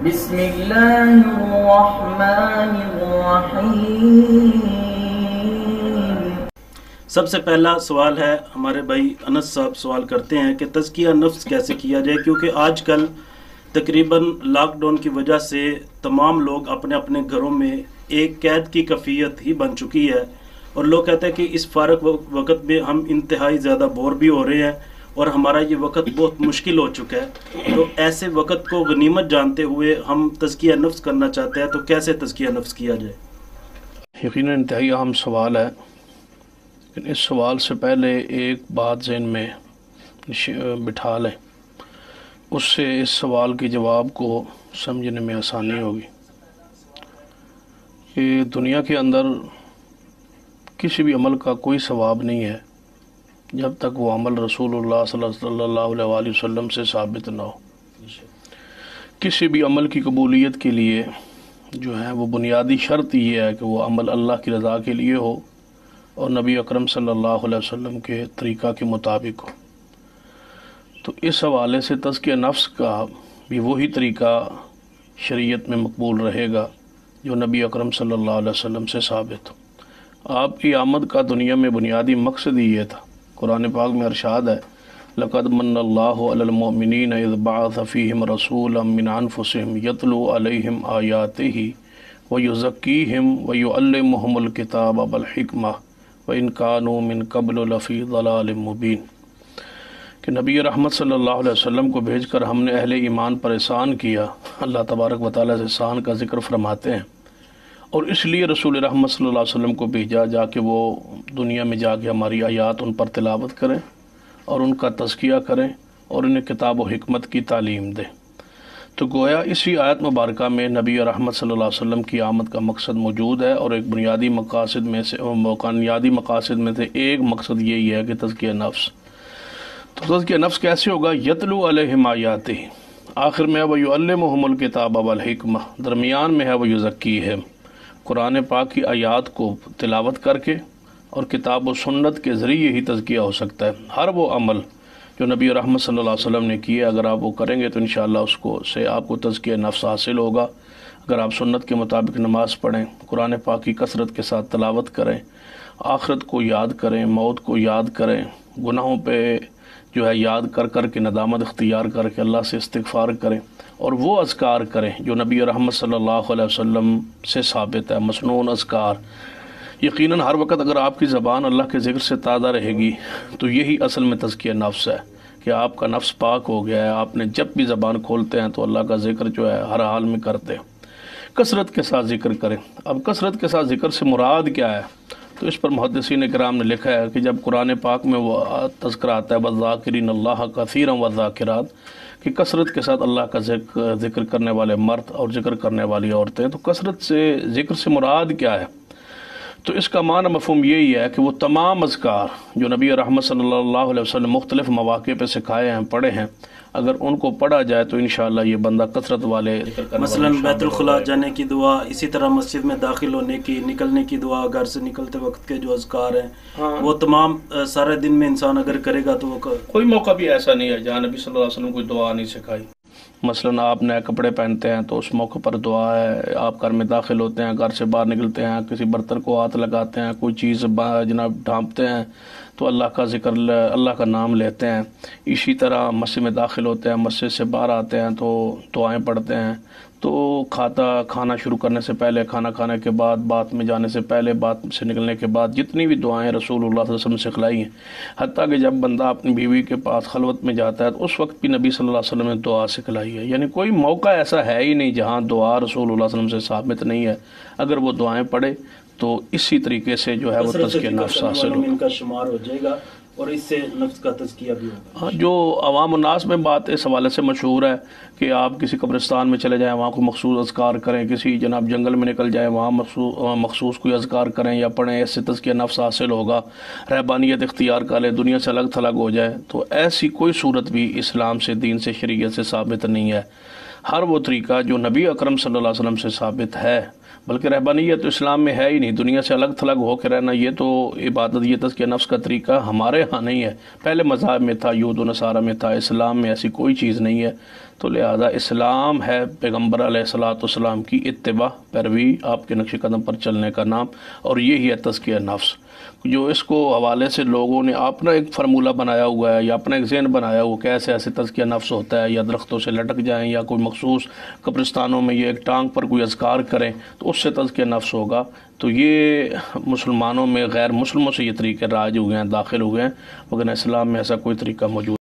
بسم اللہ الرحمن الرحیم۔ سب سے پہلا سوال ہے، ہمارے بھائی انس صاحب سوال کرتے ہیں کہ تزکیہ نفس کیسے کیا جائے، کیونکہ آج کل تقریباً لاک ڈاؤن کی وجہ سے تمام لوگ اپنے اپنے گھروں میں ایک قید کی کیفیت ہی بن چکی ہے، اور لوگ کہتے ہیں کہ اس فارغ وقت میں ہم انتہائی زیادہ بور بھی ہو رہے ہیں اور ہمارا یہ وقت بہت مشکل ہو چکا ہے۔ تو ایسے وقت کو غنیمت جانتے ہوئے ہم تزکیہ نفس کرنا چاہتے ہیں، تو کیسے تزکیہ نفس کیا جائے؟ یقیناً انتہائی اہم سوال ہے، لیکن اس سوال سے پہلے ایک بات ذہن میں بٹھا لیں، اس سے اس سوال کے جواب کو سمجھنے میں آسانی ہوگی کہ دنیا کے اندر کسی بھی عمل کا کوئی ثواب نہیں ہے جب تک وہ عمل رسول اللہ صلی اللہ علیہ وسلم سے ثابت نہ ہو۔ کسی بھی عمل کی قبولیت کے لیے جو ہے وہ بنیادی شرط یہ ہے کہ وہ عمل اللہ کی رضا کے لیے ہو اور نبی اکرم صلی اللہ علیہ وسلم کے طریقہ کے مطابق ہو۔ تو اس حوالے سے تزکیہ نفس کا بھی وہی طریقہ شریعت میں مقبول رہے گا جو نبی اکرم صلی اللہ علیہ وسلم سے ثابت ہو۔ آپ کی آمد کا دنیا میں بنیادی مقصد ہی یہ تھا۔ قرآن پاک میں ارشاد ہے، لَقَدْ مَنَّ اللَّهُ عَلَى الْمُؤْمِنِينَ إِذْ بَعَثَ فِيهِمْ رَسُولًا مِّنْ أَنفُسِهِمْ يَتْلُو عَلَيْهِمْ آيَاتِهِ وَيُزَكِّيهِمْ وَيُعَلِّمُهُمُ الْكِتَابَ وَالْحِكْمَةَ وَإِنْ كَانُوا مِنْ قَبْلُ لَفِي ضَلَالٍ مُبِينٍ کہ نبی رحمت صلی اللہ علیہ وسلم کو بھیج کر ہم نے اہل ایمان پر احسان کیا۔ اللہ تبارک و تعالیٰ سے احسان کا ذکر فرماتے ہیں، اور اس لیے رسول رحمت صلی اللہ علیہ وسلم کو بھیجا جا کے وہ دنیا میں جا کے ہماری آیات ان پر تلاوت کریں اور ان کا تزکیہ کریں اور انہیں کتاب و حکمت کی تعلیم دیں۔ تو گویا اسی آیت مبارکہ میں نبی رحمت صلی اللہ علیہ وسلم کی آمد کا مقصد موجود ہے، اور ایک بنیادی مقاصد میں سے ایک مقصد یہی ہے کہ تزکیہ نفس۔ تو تزکیہ نفس کیسے ہوگا؟ یتلو علیہم آیاتہ، آخر میں ہے ویعلمہم الکتاب والحکمہ، درمیان میں ہے ویزکیہم، قرآن پاک کی آیات کو تلاوت کر کے اور کتاب و سنت کے ذریعے ہی تزکیہ ہو سکتا ہے۔ ہر وہ عمل جو نبی رحمت صلی اللہ علیہ وسلم نے کیے، اگر آپ وہ کریں گے تو انشاءاللہ اس کو سے آپ کو تزکیہ نفس حاصل ہوگا۔ اگر آپ سنت کے مطابق نماز پڑھیں، قرآن پاک کی کثرت کے ساتھ تلاوت کریں، آخرت کو یاد کریں، موت کو یاد کریں، گناہوں پہ جو ہے یاد کر کر کے ندامت اختیار کر کے اللہ سے استغفار کریں، اور وہ اذکار کریں جو نبی رحمت صلی اللہ علیہ وسلم سے ثابت ہے، مسنون اذکار۔ یقیناً ہر وقت اگر آپ کی زبان اللہ کے ذکر سے تازہ رہے گی تو یہی اصل میں تزکیہ نفس ہے کہ آپ کا نفس پاک ہو گیا ہے، آپ نے جب بھی زبان کھولتے ہیں تو اللہ کا ذکر جو ہے ہر حال میں کرتے ہیں، کثرت کے ساتھ ذکر کریں۔ اب کثرت کے ساتھ ذکر سے مراد کیا ہے؟ تو اس پر محدثین کرام نے لکھا ہے کہ جب قرآن پاک میں وہ تذکرہ آتا ہے وَالذَّاكِرِينَ اللَّهَ كَثِيرًا وَالذَّاكِرَاتِ کہ کثرت کے ساتھ اللہ کا ذکر کرنے والے مرد اور ذکر کرنے والی عورتیں، تو کثرت سے ذکر سے مراد کیا ہے؟ تو اس کا معنی مفہوم یہی ہے کہ وہ تمام اذکار جو نبی رحمت صلی اللہ علیہ وسلم مختلف مواقع پہ سکھائے ہیں، پڑھے ہیں، اگر ان کو پڑھا جائے تو انشاءاللہ یہ بندہ کثرت والے مثلا بیت الخلاء جانے کی دعا، اسی طرح مسجد میں داخل ہونے کی، نکلنے کی دعا، گھر سے نکلتے وقت کے جو اذکار ہیں وہ تمام سارے دن میں انسان اگر کرے گا تو وہ کوئی موقع بھی ایسا نہیں ہے جہاں نبی صلی اللہ علیہ وسلم کوئی دعا نہیں سکھائی۔ مثلا آپ نئے کپڑے پہنتے ہیں تو اس موقع پر دعا ہے، آپ گھر میں داخل ہوتے ہیں، گھر سے باہر نکلتے ہیں، کسی برتن کو ہاتھ لگاتے ہیں، کوئی چیز جناب ڈھانپتے ہیں تو اللہ کا ذکر، اللہ کا نام لیتے ہیں۔ اسی طرح مسجد میں داخل ہوتے ہیں، مسجد سے باہر آتے ہیں تو دعائیں پڑھتے ہیں۔ تو کھانا شروع کرنے سے پہلے، کھانا کھانے کے بعد، بات میں جانے سے پہلے، بات سے نکلنے کے بعد، جتنی بھی دعائیں رسول اللہ صلی اللہ علیہ وسلم سے سکھلائی ہیں، حتیٰ کہ جب بندہ اپنی بیوی کے پاس خلوت میں جاتا ہے تو اس وقت بھی نبی صلی اللہ علیہ وسلم نے دعا سکھلائی ہے۔ یعنی کوئی موقع ایسا ہے ہی نہیں جہاں دعا رسول اللہ صلی اللہ علیہ وسلم سے ثابت نہیں ہے۔ اگر وہ دعائیں پڑھے تو اسی طریقے سے جو ہے وہ تزکیہ نفس حاصل ہوگا، ان کا شمار ہو جائے گا اور اس سے نفس کا تزکیہ بھی ہوگا۔ جو عوام الناس میں بات اس حوالے سے مشہور ہے کہ آپ کسی قبرستان میں چلے جائیں، وہاں کوئی مخصوص اذکار کریں، کسی جناب جنگل میں نکل جائیں، وہاں مخصوص کوئی اذکار کریں یا پڑھیں، اس سے تزکیہ نفس حاصل ہوگا، رہبانیت اختیار کر لیں، دنیا سے الگ تھلگ ہو جائے، تو ایسی کوئی صورت بھی اسلام سے، دین سے، شریعت سے ثابت نہیں ہے۔ ہر وہ طریقہ جو نبی اکرم صلی اللہ علیہ وسلم سے ثابت ہے، بلکہ رہبانیت تو اسلام میں ہے ہی نہیں، دنیا سے الگ تھلگ ہو کے رہنا، یہ تو عبادت، یہ تزکیہ نفس کا طریقہ ہمارے ہاں نہیں ہے، پہلے مذہب میں تھا، یہود و نصارہ میں تھا، اسلام میں ایسی کوئی چیز نہیں ہے۔ تو لہذا اسلام ہے پیغمبر علیہ الصلوۃ والسلام کی اتباع، پیروی، آپ کے نقش قدم پر چلنے کا نام، اور یہی ہے تزکیہ نفس۔ جو اس کو حوالے سے لوگوں نے اپنا ایک فرمولہ بنایا ہوا ہے یا اپنا ایک ذہن بنایا ہوا کہ ایسے تزکیہ نفس ہوتا ہے، یا درختوں سے لٹک جائیں یا کوئی مخصوص قبرستانوں میں یہ ایک ٹانگ پر کوئی اذکار کریں تو اس سے تزکیہ نفس ہوگا، تو یہ مسلمانوں میں غیر مسلموں سے یہ طریقے رائج ہو گئے ہیں، داخل ہو گئے ہیں، مگر اسلام میں ایسا کوئی طریقہ موجود